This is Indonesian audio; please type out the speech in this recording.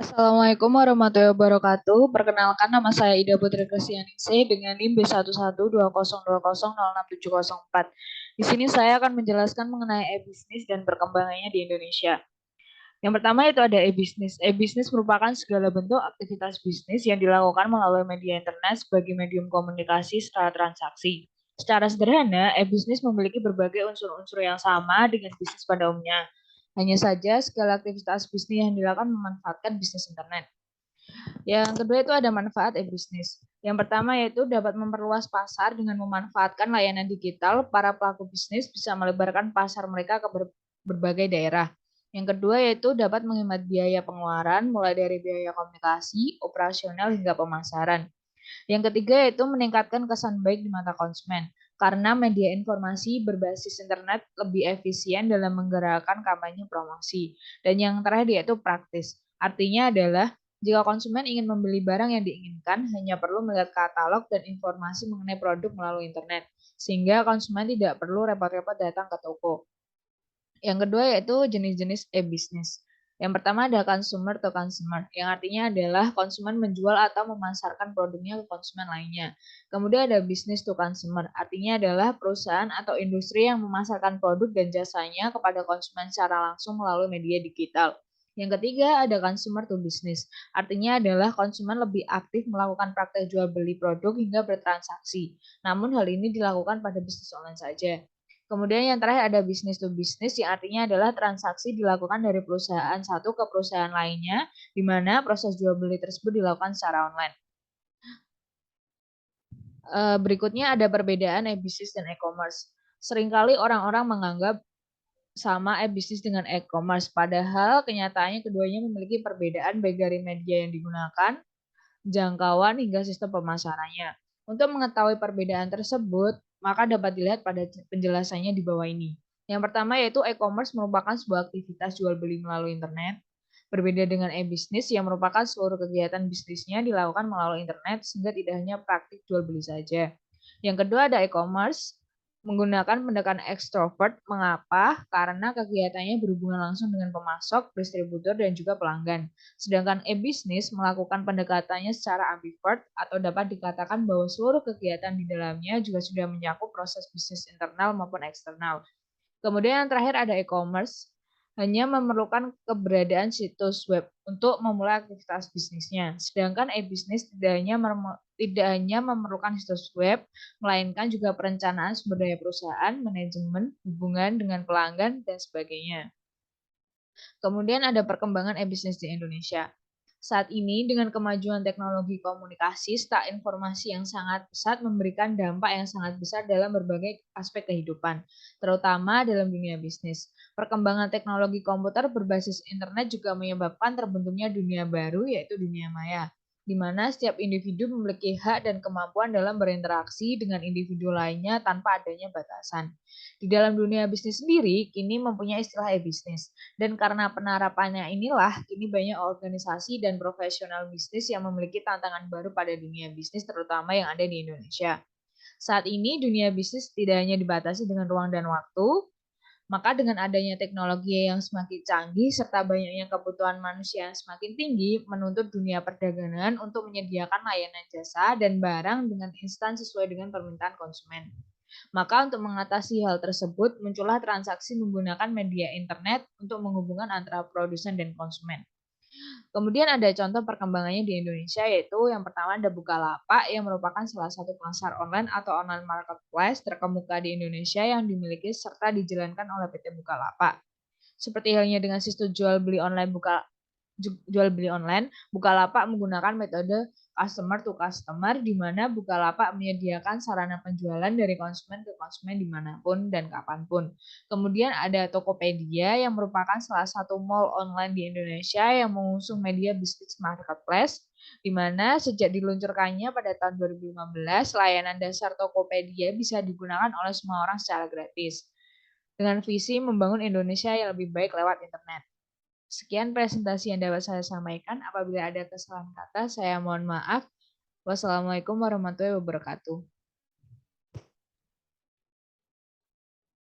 Assalamualaikum warahmatullahi wabarakatuh. Perkenalkan, nama saya Ida Putri Kristianingsih dengan NIM B112020067004. Di sini saya akan menjelaskan mengenai e-bisnis dan perkembangannya di Indonesia. Yang pertama itu ada e-bisnis. E-bisnis merupakan segala bentuk aktivitas bisnis yang dilakukan melalui media internet sebagai medium komunikasi secara transaksi. Secara sederhana, e-bisnis memiliki berbagai unsur-unsur yang sama dengan bisnis pada umumnya. Hanya saja segala aktivitas bisnis yang dilakukan memanfaatkan bisnis internet. Yang kedua itu ada manfaat e-bisnis. Yang pertama yaitu dapat memperluas pasar dengan memanfaatkan layanan digital. Para pelaku bisnis bisa melebarkan pasar mereka ke berbagai daerah. Yang kedua yaitu dapat menghemat biaya pengeluaran mulai dari biaya komunikasi, operasional hingga pemasaran. Yang ketiga yaitu meningkatkan kesan baik di mata konsumen karena media informasi berbasis internet lebih efisien dalam menggerakkan kampanye promosi. Dan yang terakhir yaitu praktis. Artinya adalah jika konsumen ingin membeli barang yang diinginkan, hanya perlu melihat katalog dan informasi mengenai produk melalui internet, sehingga konsumen tidak perlu repot-repot datang ke toko. Yang kedua yaitu jenis-jenis e-bisnis. Yang pertama ada consumer to consumer, yang artinya adalah konsumen menjual atau memasarkan produknya ke konsumen lainnya. Kemudian ada business to consumer, artinya adalah perusahaan atau industri yang memasarkan produk dan jasanya kepada konsumen secara langsung melalui media digital. Yang ketiga ada consumer to business, artinya adalah konsumen lebih aktif melakukan praktek jual beli produk hingga bertransaksi. Namun hal ini dilakukan pada bisnis online saja. Kemudian yang terakhir ada business to business yang artinya adalah transaksi dilakukan dari perusahaan satu ke perusahaan lainnya, di mana proses jual beli tersebut dilakukan secara online. Berikutnya ada perbedaan e-bisnis dan e-commerce. Seringkali orang-orang menganggap sama e-bisnis dengan e-commerce, padahal kenyataannya keduanya memiliki perbedaan baik dari media yang digunakan, jangkauan, hingga sistem pemasarannya. Untuk mengetahui perbedaan tersebut, maka dapat dilihat pada penjelasannya di bawah ini. Yang pertama yaitu e-commerce merupakan sebuah aktivitas jual beli melalui internet. Berbeda dengan e-bisnis yang merupakan seluruh kegiatan bisnisnya dilakukan melalui internet sehingga tidak hanya praktik jual beli saja. Yang kedua ada e-commerce menggunakan pendekatan extrovert. Mengapa? Karena kegiatannya berhubungan langsung dengan pemasok, distributor, dan juga pelanggan. Sedangkan e-bisnis melakukan pendekatannya secara ambivert atau dapat dikatakan bahwa seluruh kegiatan di dalamnya juga sudah menyakup proses bisnis internal maupun eksternal. Kemudian yang terakhir ada e-commerce, hanya memerlukan keberadaan situs web untuk memulai aktivitas bisnisnya. Sedangkan e-bisnis tidak hanya memerlukan situs web, melainkan juga perencanaan sumber daya perusahaan, manajemen, hubungan dengan pelanggan, dan sebagainya. Kemudian ada perkembangan e-bisnis di Indonesia. Saat ini dengan kemajuan teknologi komunikasi, serta informasi yang sangat pesat memberikan dampak yang sangat besar dalam berbagai aspek kehidupan, terutama dalam dunia bisnis. Perkembangan teknologi komputer berbasis internet juga menyebabkan terbentuknya dunia baru, yaitu dunia maya, di mana setiap individu memiliki hak dan kemampuan dalam berinteraksi dengan individu lainnya tanpa adanya batasan. Di dalam dunia bisnis sendiri, kini mempunyai istilah e-bisnis. Dan karena penerapannya inilah, kini banyak organisasi dan profesional bisnis yang memiliki tantangan baru pada dunia bisnis, terutama yang ada di Indonesia. Saat ini, dunia bisnis tidak hanya dibatasi dengan ruang dan waktu, maka dengan adanya teknologi yang semakin canggih serta banyaknya kebutuhan manusia yang semakin tinggi, menuntut dunia perdagangan untuk menyediakan layanan jasa dan barang dengan instan sesuai dengan permintaan konsumen. Maka untuk mengatasi hal tersebut, muncullah transaksi menggunakan media internet untuk menghubungkan antara produsen dan konsumen. Kemudian ada contoh perkembangannya di Indonesia, yaitu yang pertama ada Bukalapak yang merupakan salah satu pasar online atau online marketplace terkemuka di Indonesia yang dimiliki serta dijalankan oleh PT Bukalapak. Seperti halnya dengan sistem jual beli online, Bukalapak menggunakan metode customer to customer, di mana Bukalapak menyediakan sarana penjualan dari konsumen ke konsumen dimanapun dan kapanpun. Kemudian ada Tokopedia yang merupakan salah satu mall online di Indonesia yang mengusung media bisnis marketplace, di mana sejak diluncurkannya pada tahun 2015, layanan dasar Tokopedia bisa digunakan oleh semua orang secara gratis, dengan visi membangun Indonesia yang lebih baik lewat internet. Sekian presentasi yang dapat saya sampaikan. Apabila ada kesalahan kata, saya mohon maaf. Wassalamualaikum warahmatullahi wabarakatuh.